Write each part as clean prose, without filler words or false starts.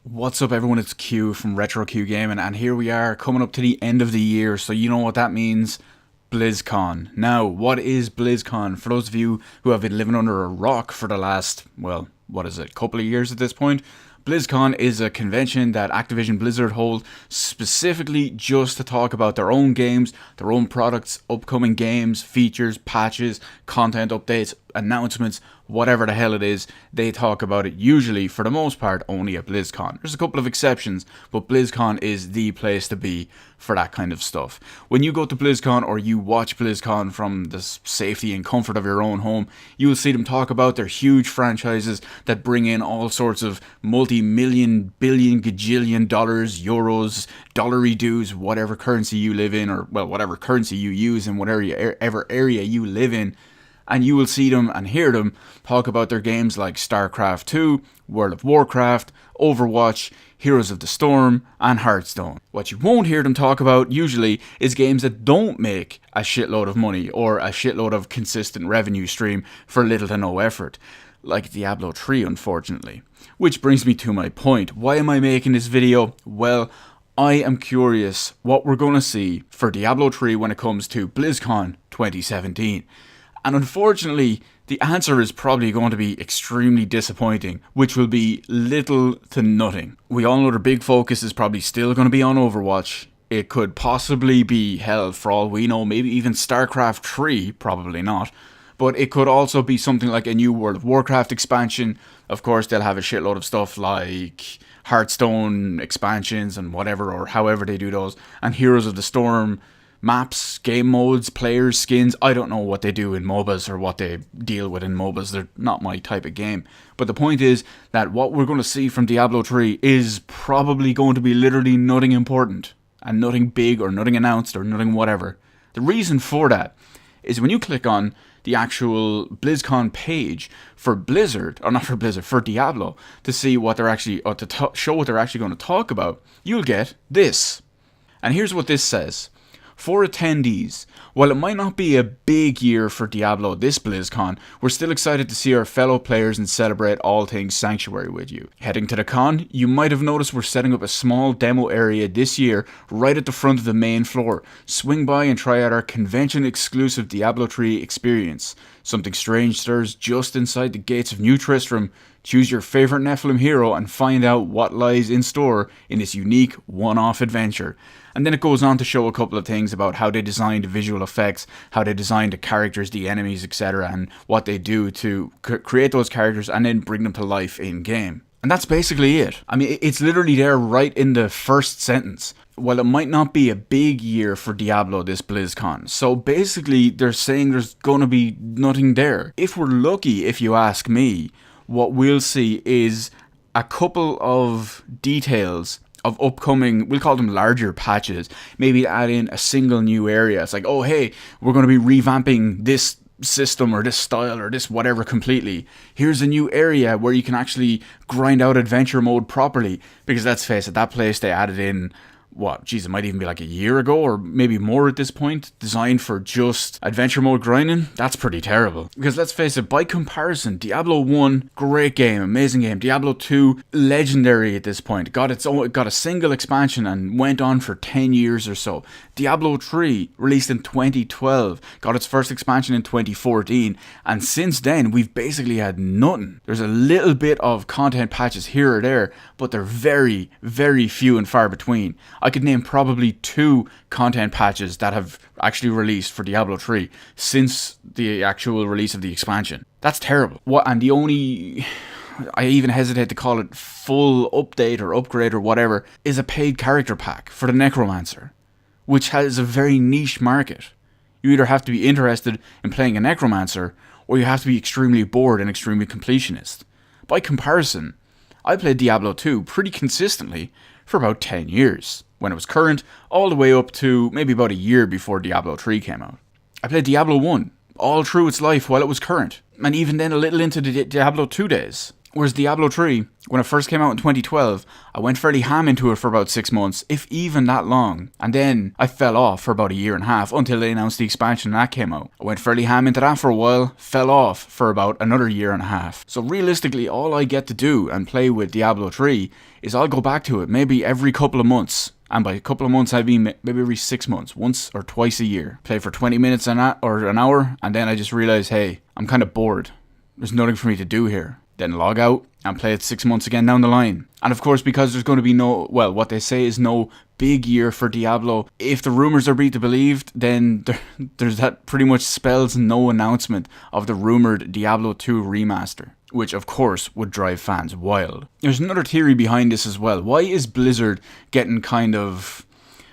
What's up everyone, it's Q from Retro Q Gaming, and here we are coming up to the end of the year, so you know what that means. Blizzcon. Now, what is Blizzcon? For those of you who have been living under a rock for the last, well, what is it, couple of years at this point, BlizzCon is a convention that Activision Blizzard hold specifically just to talk about their own games, their own products, upcoming games, features, patches, content updates, announcements, whatever the hell it is. They talk about it usually, for the most part, only at BlizzCon. There's a couple of exceptions, but BlizzCon is the place to be for that kind of stuff. When you go to BlizzCon or you watch BlizzCon from the safety and comfort of your own home, you will see them talk about their huge franchises that bring in all sorts of multi-million, billion, gajillion dollars, euros, dollary dues, whatever currency you live in, or well, whatever currency you use in whatever area you live in. And you will see them and hear them talk about their games like StarCraft 2, World of Warcraft, Overwatch, Heroes of the Storm, and Hearthstone. What you won't hear them talk about usually is games that don't make a shitload of money or a shitload of consistent revenue stream for little to no effort, like Diablo 3, unfortunately. Which brings me to my point. Why am I making this video? Well, I am curious what we're going to see for Diablo 3 when it comes to BlizzCon 2017. And unfortunately, the answer is probably going to be extremely disappointing, which will be little to nothing. We all know their big focus is probably still going to be on Overwatch. It could possibly be, hell, for all we know, maybe even StarCraft 3, probably not. But it could also be something like a new World of Warcraft expansion. Of course, they'll have a shitload of stuff like Hearthstone expansions and whatever, or however they do those, and Heroes of the Storm maps, game modes, players, skins. I don't know what they do in MOBAs or what they deal with in MOBAs. They're not my type of game. But the point is that what we're going to see from Diablo 3 is probably going to be literally nothing important and nothing big or nothing announced or nothing whatever. The reason for that is when you click on the actual BlizzCon page for Blizzard, or not for Blizzard, for Diablo, to see what they're actually, or to show what they're actually going to talk about, you'll get this. And here's what this says. For attendees, while it might not be a big year for Diablo this BlizzCon, we're still excited to see our fellow players and celebrate all things Sanctuary with you. Heading to the con, you might have noticed we're setting up a small demo area this year right at the front of the main floor. Swing by and try out our convention-exclusive Diablo 3 experience. Something strange stirs just inside the gates of New Tristram. Choose your favourite Nephilim hero and find out what lies in store in this unique one-off adventure. And then it goes on to show a couple of things about how they designed the visual effects, how they designed the characters, the enemies, etc. and what they do to create those characters and then bring them to life in-game. And that's basically it. I mean, it's literally there right in the first sentence. While it might not be a big year for Diablo this BlizzCon. So basically, they're saying there's going to be nothing there. If we're lucky, if you ask me, what we'll see is a couple of details of upcoming, we'll call them larger patches. Maybe add in a single new area. It's like, oh hey, we're going to be revamping this system or this style or this whatever completely. Here's a new area where you can actually grind out adventure mode properly. Because let's face it, that place they added in, what, geez, it might even be like a year ago or maybe more at this point, designed for just adventure mode grinding. That's pretty terrible. Because let's face it, by comparison, Diablo 1, great game, amazing game. Diablo 2, legendary at this point. Got a single expansion and went on for 10 years or so. Diablo 3, released in 2012, got its first expansion in 2014, and since then, we've basically had nothing. There's a little bit of content patches here or there, but they're very, very few and far between. I could name probably 2 content patches that have actually released for Diablo 3 since the actual release of the expansion. That's terrible. And the only, I even hesitate to call it full update or upgrade or whatever, is a paid character pack for the Necromancer, which has a very niche market. You either have to be interested in playing a Necromancer, or you have to be extremely bored and extremely completionist. By comparison, I played Diablo 2 pretty consistently for about 10 years, when it was current, all the way up to maybe about a year before Diablo 3 came out. I played Diablo 1 all through its life while it was current, and even then a little into the Diablo 2 days. Whereas Diablo 3, when it first came out in 2012, I went fairly ham into it for about 6 months, if even that long. And then I fell off for about a year and a half until they announced the expansion and that came out. I went fairly ham into that for a while, fell off for about another year and a half. So realistically, all I get to do and play with Diablo 3 is I'll go back to it maybe every couple of months. And by a couple of months, I mean maybe every 6 months, once or twice a year. Play for 20 minutes or an hour, and then I just realize, hey, I'm kind of bored. There's nothing for me to do here. Then log out and play it 6 months again down the line. And of course, because there's going to be what they say is no big year for Diablo, if the rumors are to be believed, then there's that pretty much spells no announcement of the rumored Diablo 2 remaster, which of course would drive fans wild. There's another theory behind this as well. Why is Blizzard getting kind of,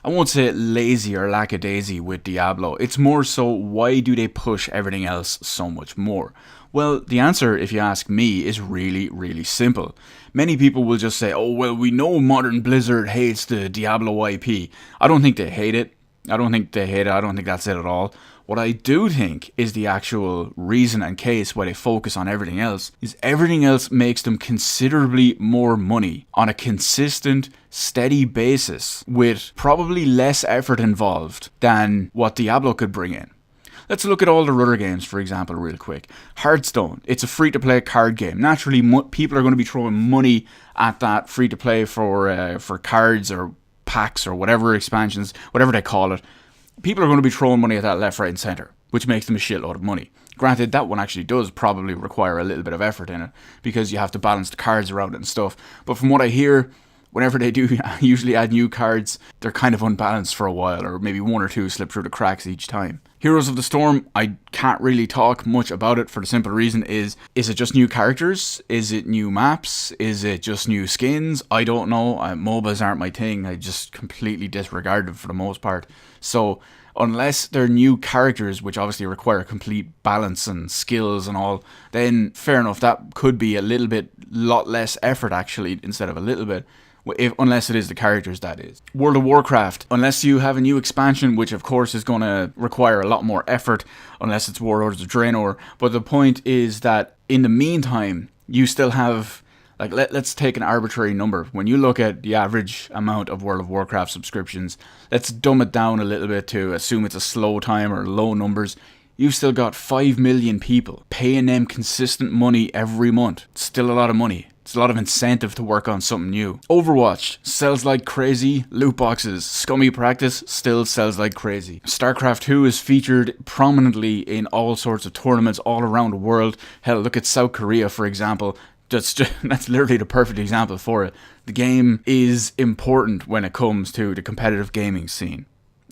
I won't say lazy or lackadaisy with Diablo, it's more so why do they push everything else so much more? Well, the answer, if you ask me, is really, really simple. Many people will just say, oh, well, we know modern Blizzard hates the Diablo IP. I don't think they hate it. I don't think that's it at all. What I do think is the actual reason and case why they focus on everything else is everything else makes them considerably more money on a consistent, steady basis with probably less effort involved than what Diablo could bring in. Let's look at all the other games, for example, real quick. Hearthstone, it's a free-to-play card game. Naturally, people are going to be throwing money at that free-to-play for cards or packs or whatever expansions, whatever they call it. People are going to be throwing money at that left, right, and centre, which makes them a shitload of money. Granted, that one actually does probably require a little bit of effort in it because you have to balance the cards around it and stuff. But from what I hear, whenever they do usually add new cards, they're kind of unbalanced for a while, or maybe one or two slip through the cracks each time. Heroes of the Storm, I can't really talk much about it for the simple reason is it just new characters? Is it new maps? Is it just new skins? I don't know. MOBAs aren't my thing. I just completely disregard them for the most part. So unless they're new characters, which obviously require complete balance and skills and all, then fair enough, that could be a lot less effort actually, instead of a little bit. Unless it is the characters, that is. World of Warcraft, unless you have a new expansion, which of course is going to require a lot more effort, unless it's Warlords of Draenor. But the point is that in the meantime, you still have, like, let's take an arbitrary number. When you look at the average amount of World of Warcraft subscriptions, let's dumb it down a little bit to assume it's a slow time or low numbers. You've still got 5 million people paying them consistent money every month. It's still a lot of money. It's a lot of incentive to work on something new. Overwatch sells like crazy. Loot boxes, scummy practice, still sells like crazy. StarCraft 2 is featured prominently in all sorts of tournaments all around the world. Hell, look at South Korea, for example. That's literally the perfect example for it. The game is important when it comes to the competitive gaming scene.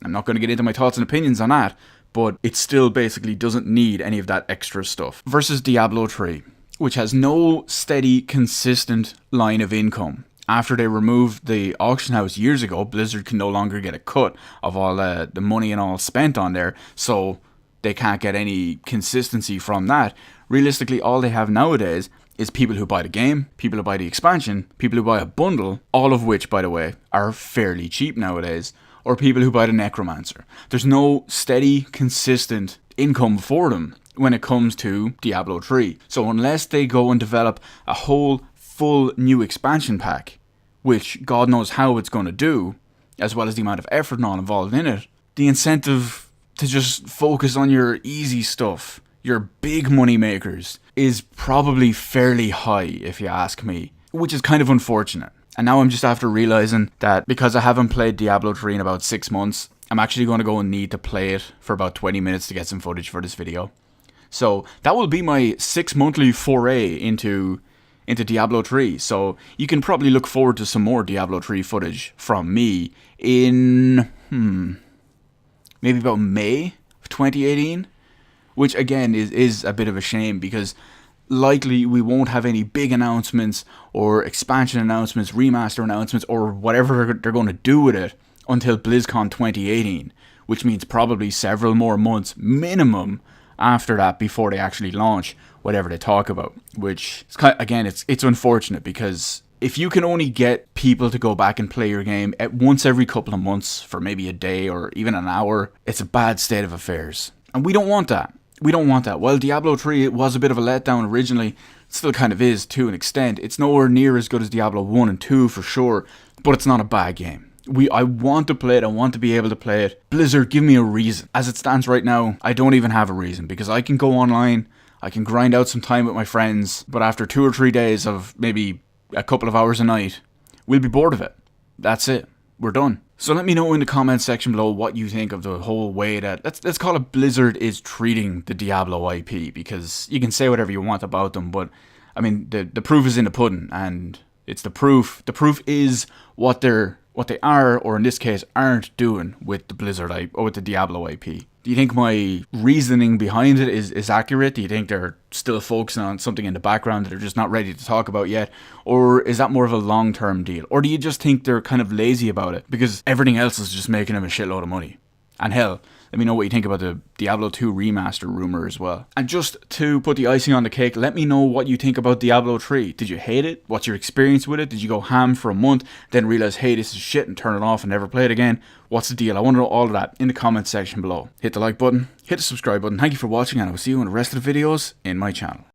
I'm not going to get into my thoughts and opinions on that, but it still basically doesn't need any of that extra stuff. Versus Diablo 3. Which has no steady, consistent line of income. After they removed the auction house years ago, Blizzard can no longer get a cut of all the money and all spent on there, so they can't get any consistency from that. Realistically, all they have nowadays is people who buy the game, people who buy the expansion, people who buy a bundle, all of which, by the way, are fairly cheap nowadays, or people who buy the Necromancer. There's no steady, consistent income for them when it comes to Diablo 3. So unless they go and develop a whole full new expansion pack, which God knows how it's going to do, as well as the amount of effort and all involved in it, the incentive to just focus on your easy stuff, your big money makers, is probably fairly high, if you ask me, which is kind of unfortunate. And now I'm just after realizing that because I haven't played Diablo 3 in about 6 months, I'm actually going to go and need to play it for about 20 minutes to get some footage for this video. So that will be my 6 monthly foray into Diablo 3. So you can probably look forward to some more Diablo 3 footage from me in maybe about May of 2018, which again is a bit of a shame because likely we won't have any big announcements or expansion announcements, remaster announcements, or whatever they're going to do with it until BlizzCon 2018, which means probably several more months minimum after that before they actually launch whatever they talk about, which is again, it's unfortunate because if you can only get people to go back and play your game at once every couple of months for maybe a day or even an hour, it's a bad state of affairs. And we don't want that. We don't want that. While Diablo 3 it was a bit of a letdown originally, It still kind of is to an extent. It's nowhere near as good as Diablo 1 and 2 for sure, but it's not a bad game. I want to play it, I want to be able to play it. Blizzard, give me a reason. As it stands right now, I don't even have a reason, because I can go online, I can grind out some time with my friends, but after 2 or 3 days of maybe a couple of hours a night, we'll be bored of it. That's it. We're done. So let me know in the comments section below what you think of the whole way that, let's call it, Blizzard is treating the Diablo IP, because you can say whatever you want about them, but I mean, the proof is in the pudding, and it's the proof. The proof is what they are, or in this case, aren't doing with the Blizzard IP, or with the Diablo IP. Do you think my reasoning behind it is accurate? Do you think they're still focusing on something in the background that they're just not ready to talk about yet? Or is that more of a long-term deal? Or do you just think they're kind of lazy about it because everything else is just making them a shitload of money? And hell, let me know what you think about the Diablo 2 remaster rumor as well. And just to put the icing on the cake, let me know what you think about Diablo 3. Did you hate it? What's your experience with it? Did you go ham for a month, then realize, hey, this is shit, and turn it off and never play it again? What's the deal? I want to know all of that in the comments section below. Hit the like button, hit the subscribe button. Thank you for watching, and I will see you in the rest of the videos in my channel.